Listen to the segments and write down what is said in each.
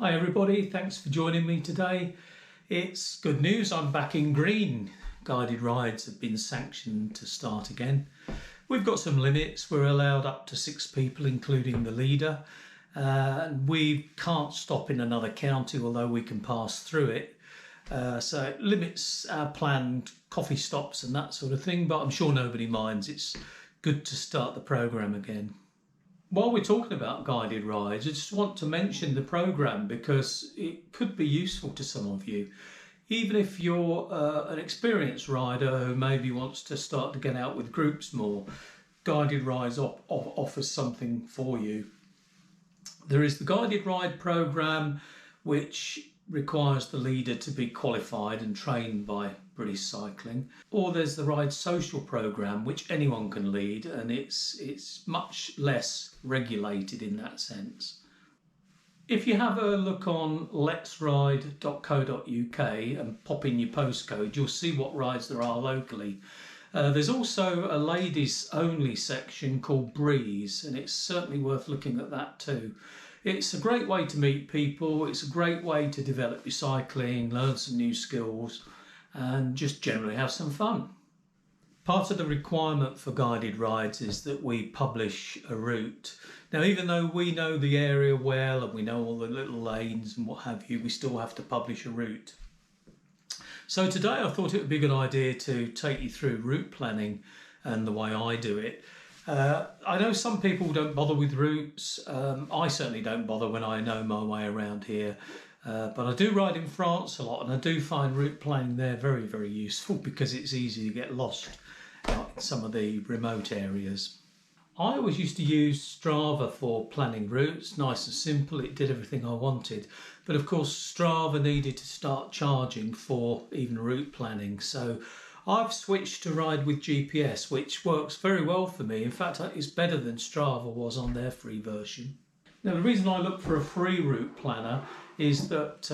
Hi everybody, thanks for joining me today. It's good news, I'm back in green. Guided rides have been sanctioned to start again. We've got some limits, we're allowed up to 6 people including the leader. We can't stop in another county, although we can pass through it. So it limits our planned coffee stops and that sort of thing, but I'm sure nobody minds. It's good to start the programme again. While we're talking about guided rides, I just want to mention the programme because it could be useful to some of you. Even if you're an experienced rider who maybe wants to start to get out with groups more, Guided Rides offers something for you. There is the Guided Ride programme, which requires the leader to be qualified and trained by British Cycling, or there's the Ride Social programme, which anyone can lead, and it's much less regulated in that sense. If you have a look on letsride.co.uk and pop in your postcode, you'll see what rides there are locally. There's also a ladies only section called Breeze, and it's certainly worth looking at that too. It's a great way to meet people, it's a great way to develop your cycling, learn some new skills and just generally have some fun. Part of the requirement for guided rides is that we publish a route. Now, even though we know the area well and we know all the little lanes and what have you, we still have to publish a route. So today I thought it would be a good idea to take you through route planning and the way I do it. I know some people don't bother with routes. I certainly don't bother when I know my way around here. But I do ride in France a lot, and I do find route planning there very, very useful because it's easy to get lost out in some of the remote areas. I always used to use Strava for planning routes, nice and simple, it did everything I wanted. But of course Strava needed to start charging for even route planning, so I've switched to Ride with GPS, which works very well for me. In fact, it's better than Strava was on their free version. Now, the reason I look for a free route planner is that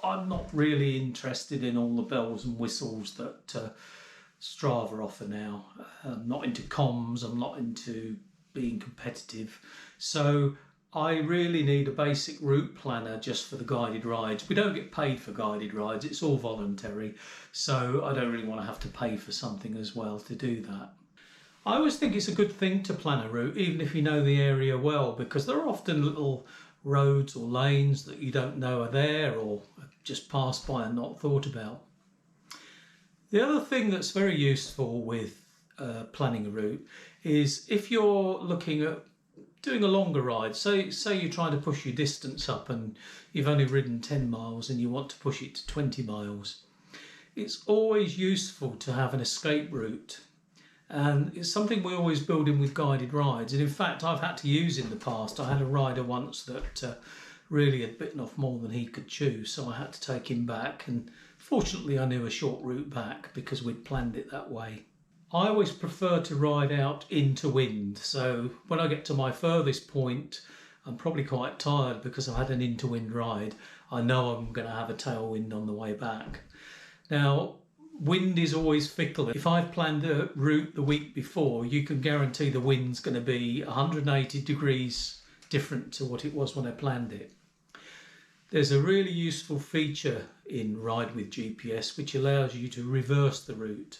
I'm not really interested in all the bells and whistles that Strava offer now. I'm not into comms, I'm not into being competitive. So I really need a basic route planner just for the guided rides. We don't get paid for guided rides, it's all voluntary. So I don't really want to have to pay for something as well to do that. I always think it's a good thing to plan a route, even if you know the area well, because there are often little roads or lanes that you don't know are there or just passed by and not thought about. The other thing that's very useful with planning a route is if you're looking at doing a longer ride, say you're trying to push your distance up and you've only ridden 10 miles and you want to push it to 20 miles, it's always useful to have an escape route. And it's something we always build in with guided rides. And in fact, I've had to use in the past. I had a rider once that really had bitten off more than he could chew, so I had to take him back. And fortunately, I knew a short route back because we'd planned it that way. I always prefer to ride out into wind. So when I get to my furthest point, I'm probably quite tired because I've had an into wind ride. I know I'm going to have a tailwind on the way back. Now, wind is always fickle. If I've planned a route the week before, you can guarantee the wind's going to be 180 degrees different to what it was when I planned it. There's a really useful feature in Ride with GPS which allows you to reverse the route.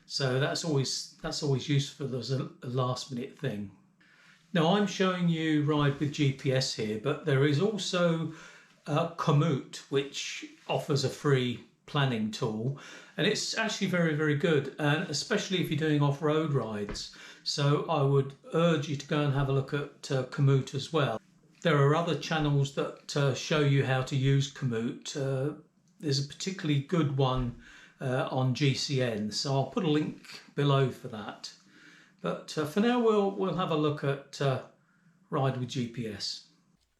So that's always useful as a last minute thing. Now I'm showing you Ride with GPS here, but there is also Komoot, which offers a free planning tool, and it's actually very, very good, and especially if you're doing off-road rides. So I would urge you to go and have a look at Komoot as well. There are other channels that show you how to use Komoot. There's a particularly good one on GCN, so I'll put a link below for that. But for now we'll have a look at Ride with GPS.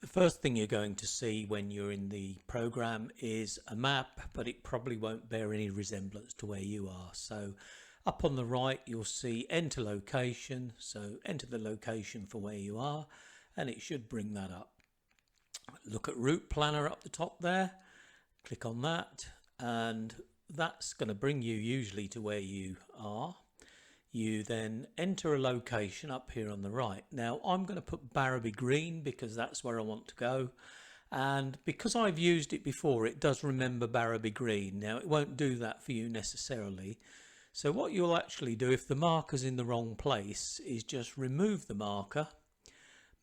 The first thing you're going to see when you're in the program is a map, but it probably won't bear any resemblance to where you are. So up on the right you'll see enter location, so enter the location for where you are and it should bring that up. Look at route planner up the top there, click on that and that's going to bring you usually to where you are. You then enter a location up here on the right. Now I'm going to put Barrowby Green because that's where I want to go, And because I've used it before, it does remember Barrowby Green. Now it won't do that for you necessarily. So what you'll actually do if the marker's in the wrong place is just remove the marker,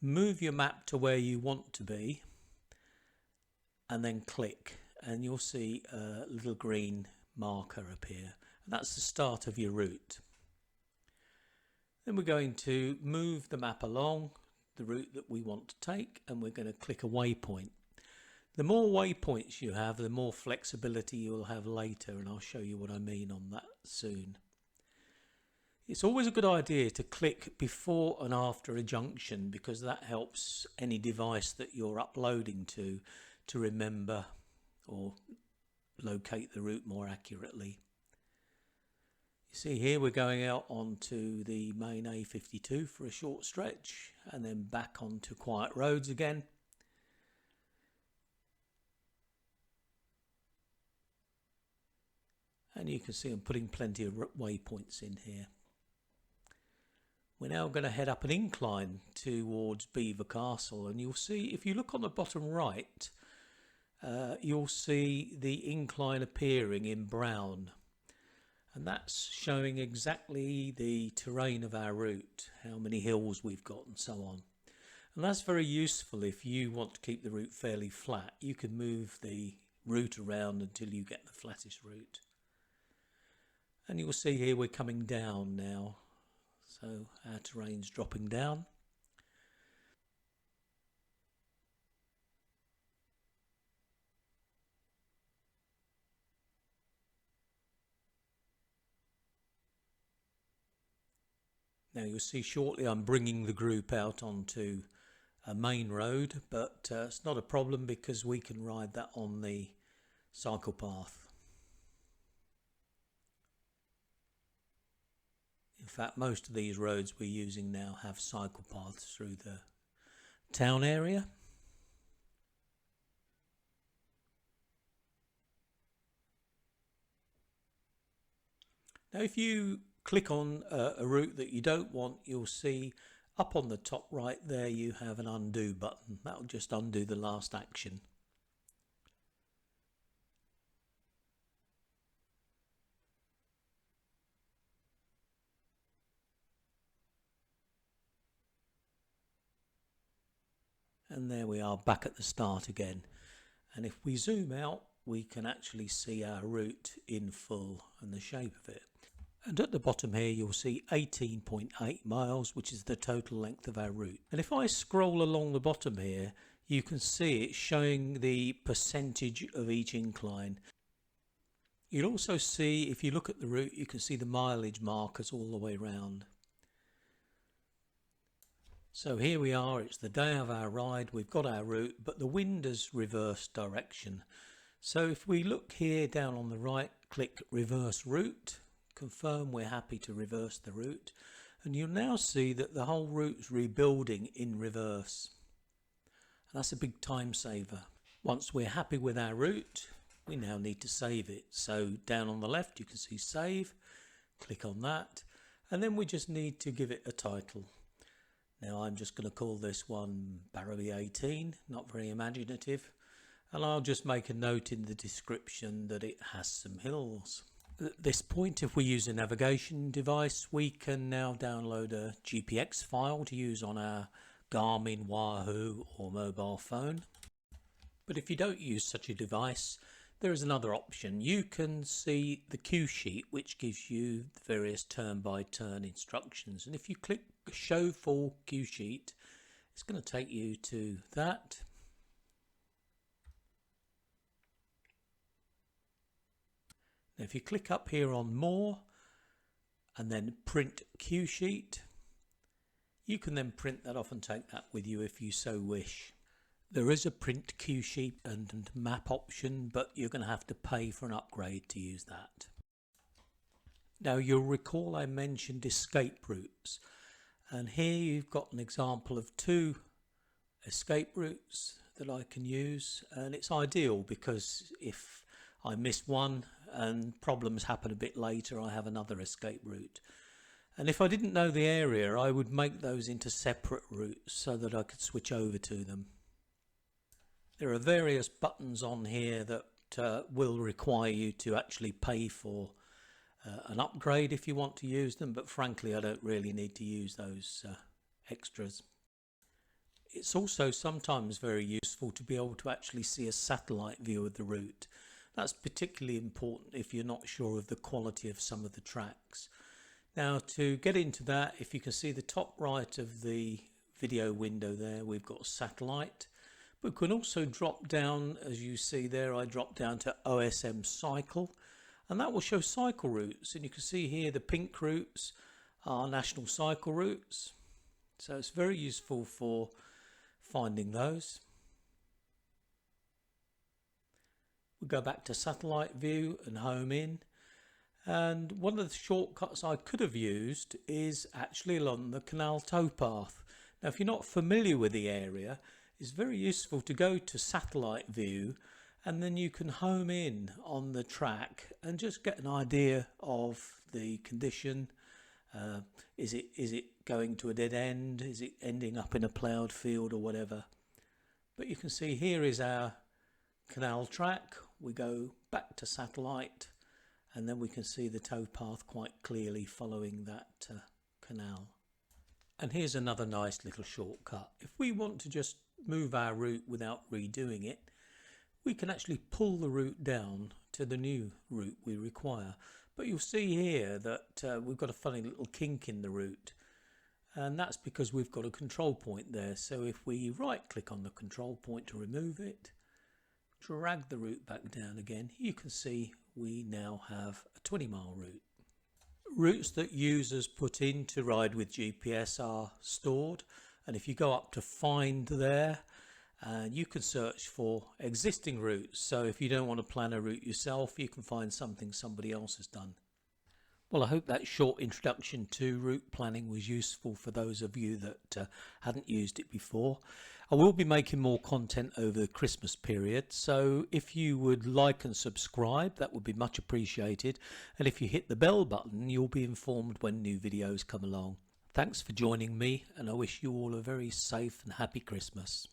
move your map to where you want to be, and then click, and you'll see a little green marker appear. And that's the start of your route. Then we're going to move the map along the route that we want to take, and we're going to click a waypoint. The more waypoints you have, the more flexibility you'll have later, and I'll show you what I mean on that soon. It's always a good idea to click before and after a junction, because that helps any device that you're uploading to remember or locate the route more accurately. You see here we're going out onto the main A52 for a short stretch, and then back onto quiet roads again. And you can see I'm putting plenty of waypoints in here. We're now going to head up an incline towards Belvoir Castle, and you'll see, if you look on the bottom right, you'll see the incline appearing in brown, and that's showing exactly the terrain of our route, how many hills we've got and so on. And that's very useful if you want to keep the route fairly flat. You can move the route around until you get the flattest route. And you'll see here we're coming down now, so our terrain's dropping down. Now you'll see shortly I'm bringing the group out onto a main road, but it's not a problem because we can ride that on the cycle path. In fact, most of these roads we're using now have cycle paths through the town area. Now if you click on a route that you don't want, you'll see up on the top right there you have an undo button. That will just undo the last action. And there we are back at the start again. And if we zoom out, we can actually see our route in full and the shape of it. And at the bottom here you'll see 18.8 miles, which is the total length of our route. And if I scroll along the bottom here, you can see it showing the percentage of each incline. You'll also see, if you look at the route, you can see the mileage markers all the way around. So here we are, it's the day of our ride, we've got our route, but the wind has reversed direction. So if we look here down on the right, click reverse route, confirm we're happy to reverse the route, and you'll now see that the whole route's rebuilding in reverse. And that's a big time saver. Once we're happy with our route, we now need to save it. So down on the left you can see save, click on that, and then we just need to give it a title. Now I'm just going to call this one Barrowby 18, not very imaginative, and I'll just make a note in the description that it has some hills. At this point, if we use a navigation device, we can now download a GPX file to use on our Garmin, Wahoo or mobile phone. But if you don't use such a device, there is another option. You can see the cue sheet, which gives you the various turn-by-turn instructions, and if you click show full cue sheet, it's going to take you to that. Now if you click up here on more and then print cue sheet, you can then print that off and take that with you if you so wish. There is a print cue sheet and map option, but you're going to have to pay for an upgrade to use that. Now you'll recall I mentioned escape routes, and here you've got an example of 2 escape routes that I can use, and it's ideal because if I miss one and problems happen a bit later, I have another escape route. And if I didn't know the area, I would make those into separate routes so that I could switch over to them. There are various buttons on here that will require you to actually pay for an upgrade if you want to use them, but frankly I don't really need to use those extras. It's also sometimes very useful to be able to actually see a satellite view of the route. That's particularly important if you're not sure of the quality of some of the tracks. Now, to get into that, if you can see the top right of the video window there, we've got satellite, but we can also drop down, as you see there, I drop down to OSM cycle, and that will show cycle routes. And you can see here the pink routes are national cycle routes, so it's very useful for finding those. We'll go back to satellite view and home in, and one of the shortcuts I could have used is actually along the canal towpath. Now, if you're not familiar with the area, it's very useful to go to satellite view, and then you can home in on the track and just get an idea of the condition. Is it going to a dead end? Is it ending up in a ploughed field or whatever? But you can see here is our canal track. We go back to satellite, and then we can see the towpath quite clearly following that canal. And here's another nice little shortcut. If we want to just move our route without redoing it, we can actually pull the route down to the new route we require. But you'll see here that we've got a funny little kink in the route, and that's because we've got a control point there. So if we right click on the control point to remove it, drag the route back down again, you can see we now have a 20-mile route. Routes that users put in to ride with GPS are stored, and if you go up to find there, you can search for existing routes. So if you don't want to plan a route yourself, you can find something somebody else has done. Well, I hope that short introduction to route planning was useful for those of you that hadn't used it before. I will be making more content over the Christmas period, so if you would like and subscribe, that would be much appreciated. And if you hit the bell button, you'll be informed when new videos come along. Thanks for joining me, and I wish you all a very safe and happy Christmas.